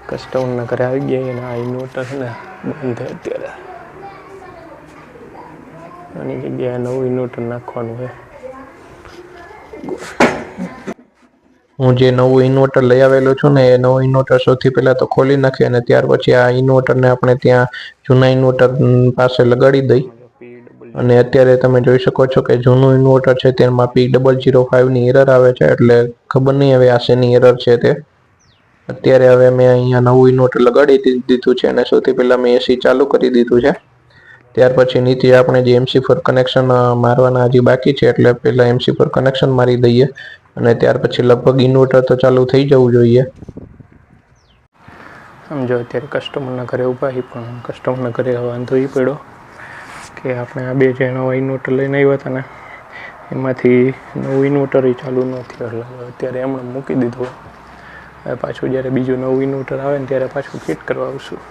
કસ્ટમરના ઘરે આવી ગયા અને આ ઇન્વર્ટર છે ને બંધ છે અત્યારે. આની જગ્યાએ નવું ઇન્વર્ટર નાખવાનું છે. હું જે નવું ઇન્વર્ટર લઈ આવેલો છું ને એ નવું ઇન્વર્ટર સૌથી પહેલાં તો ખોલી નાખીએ અને ત્યાર પછી આ ઇન્વર્ટરને આપણે ત્યાં જૂના ઇન્વર્ટર પાસે લગાડી દઈ. અને અત્યારે તમે જોઈ શકો છો કે જૂનું ઇન્વર્ટર છે તેમાં P005ની એરર આવે છે, એટલે ખબર નહીં હવે આ શેની એરર છે તે. અત્યારે હવે મેં અહીંયા નવું ઇન્વર્ટર લગાડી દીધું છે અને સૌથી પહેલાં મેં એસી ચાલુ કરી દીધું છે. ત્યાર પછી નીચે આપણે જે MC4 કનેક્શન મારવાના હજી બાકી છે, એટલે પહેલાં MC4 કનેક્શન મારી દઈએ અને ત્યાર પછી લગભગ ઇન્વર્ટર તો ચાલુ થઈ જવું જોઈએ. સમજો અત્યારે કસ્ટમરના ઘરે ઊભા છીએ, પણ કસ્ટમરના ઘરે વાંધો એ પડ્યો કે આપણે આ બે જે નવા ઇન્વર્ટર લઈને આવ્યા હતા ને એમાંથી નવું ઇન્વર્ટર ચાલુ નથી, એટલે અત્યારે એમણે મૂકી દીધું. હવે પાછું જ્યારે બીજું નવું ઇન્વર્ટર આવે ને ત્યારે પાછું ફિટ કરવા આવશું.